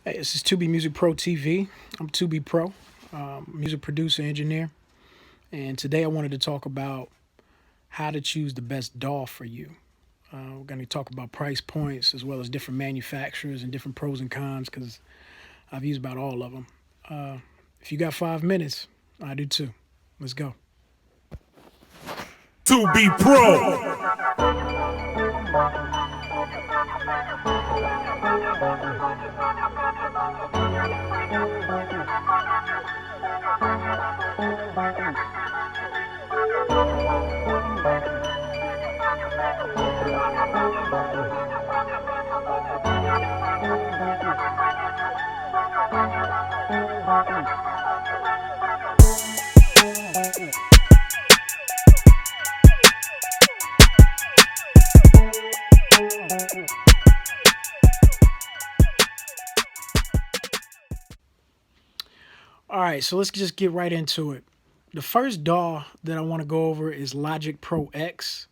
Hey, this is 2B Music Pro TV. I'm 2B Pro, music producer, engineer, and today I wanted to talk about how to choose the best DAW for you. We're going to talk about price points as well as different manufacturers and different pros and cons because I've used about all of them. If you got 5 minutes, I do too. Let's go. 2B Pro. All right, so let's just get right into it. The first DAW that I want to go over is Logic Pro X.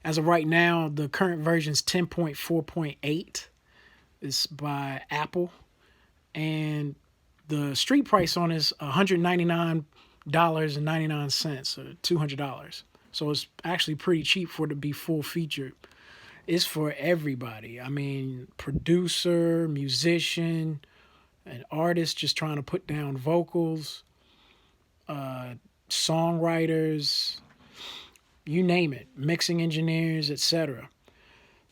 As of right now, the current version is 10.4.8. It's by Apple. And the street price on it is $199.99, or $200. So it's actually pretty cheap for it to be full featured. It's for everybody. I mean, producer, musician, an artist just trying to put down vocals, songwriters, you name it, mixing engineers, etc.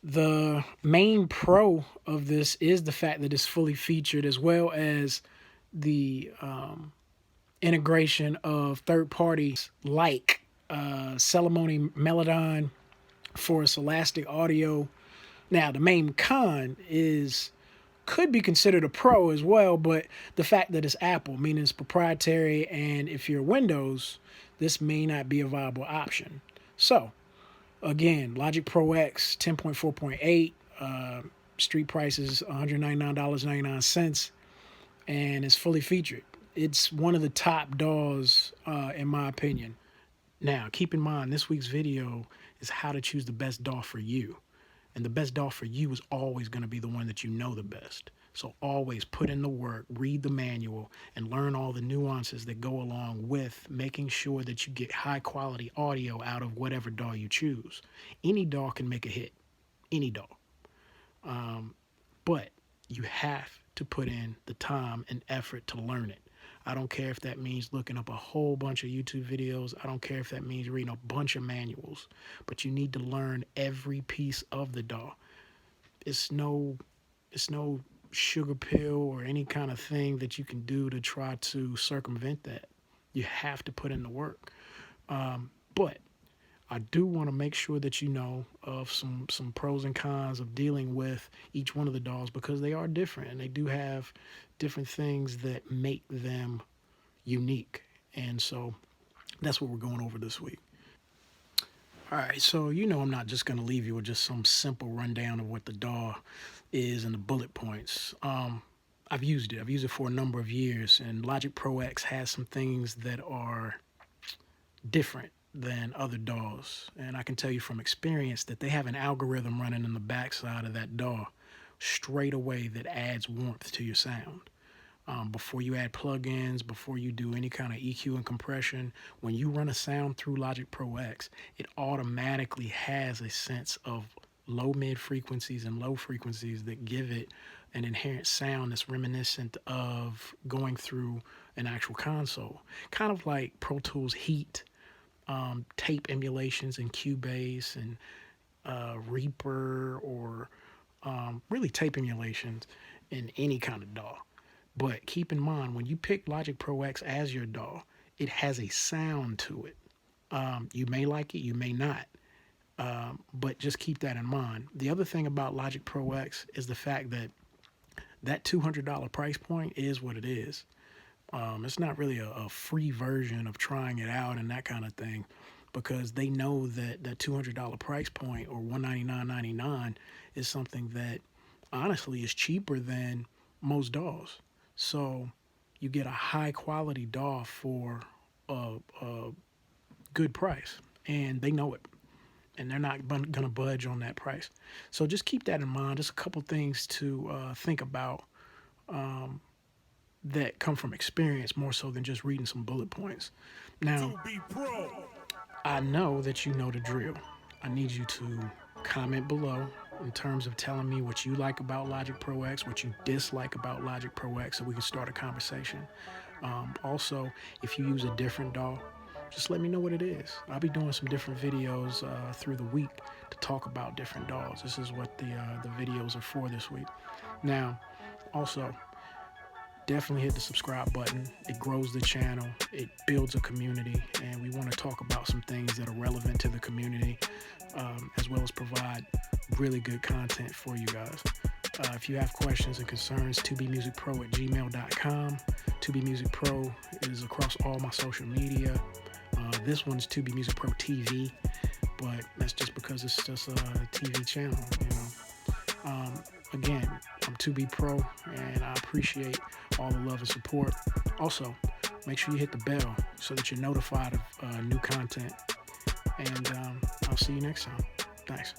The main pro of this is the fact that it's fully featured, as well as the integration of third parties like Celemony Melodyne, Forest Elastic Audio. Now, the main con is could be considered a pro as well, but the fact that it's Apple, meaning it's proprietary, and if you're Windows, this may not be a viable option. So, again, Logic Pro X 10.4.8, street price is $199.99, and it's fully featured. It's one of the top DAWs, in my opinion. Now, keep in mind, this week's video is how to choose the best DAW for you. And the best DAW for you is always going to be the one that you know the best. So always put in the work, read the manual, and learn all the nuances that go along with making sure that you get high quality audio out of whatever DAW you choose. Any DAW can make a hit, any DAW. But you have to put in the time and effort to learn it. I don't care if that means looking up a whole bunch of YouTube videos. I don't care if that means reading a bunch of manuals. But you need to learn every piece of the DAW. It's no sugar pill or any kind of thing that you can do to try to circumvent that. You have to put in the work. But I do want to make sure that you know of some pros and cons of dealing with each one of the DAWs, because they are different and they do have different things that make them unique. And so that's what we're going over this week. All right, so I'm not just going to leave you with just some simple rundown of what the DAW is and the bullet points. I've used it. I've used it for a number of years, and Logic Pro X has some things that are different than other DAWs. And I can tell you from experience that they have an algorithm running in the backside of that DAW straight away that adds warmth to your sound. Before you add plugins, before you do any kind of EQ and compression, when you run a sound through Logic Pro X, it automatically has a sense of low mid frequencies and low frequencies that give it an inherent sound that's reminiscent of going through an actual console. Kind of like Pro Tools Heat, tape emulations in Cubase and Reaper, or really tape emulations in any kind of DAW. But keep in mind, when you pick Logic Pro X as your DAW, it has a sound to it. You may like it, you may not. But just keep that in mind. The other thing about Logic Pro X is the fact that that $200 price point is what it is. It's not really a free version of trying it out and that kind of thing, because they know that that $200 price point, or $199.99, is something that honestly is cheaper than most DAWs. So you get a high quality DAW for a good price, and they know it, and they're not going to budge on that price. So just keep that in mind. Just a couple things to think about that come from experience more so than just reading some bullet points. Now, To be pro. I know that you know the drill. I need you to comment below in terms of telling me what you like about Logic Pro X, what you dislike about Logic Pro X, so we can start a conversation. Also, if you use a different DAW, just let me know what it is. I'll be doing some different videos through the week to talk about different DAWs. This is what the videos are for this week. Now, also, definitely hit the subscribe button. It grows the channel, it builds a community, and we want to talk about some things that are relevant to the community, as well as provide really good content for you guys. If you have questions and concerns, 2bmusicpro@gmail.com. 2bmusicpro is across all my social media. This one's 2bmusicpro TV, but that's just because it's just a TV channel, you know. Again, I'm 2bpro, and I appreciate all the love and support. Also, make sure you hit the bell so that you're notified of new content. And I'll see you next time. Thanks.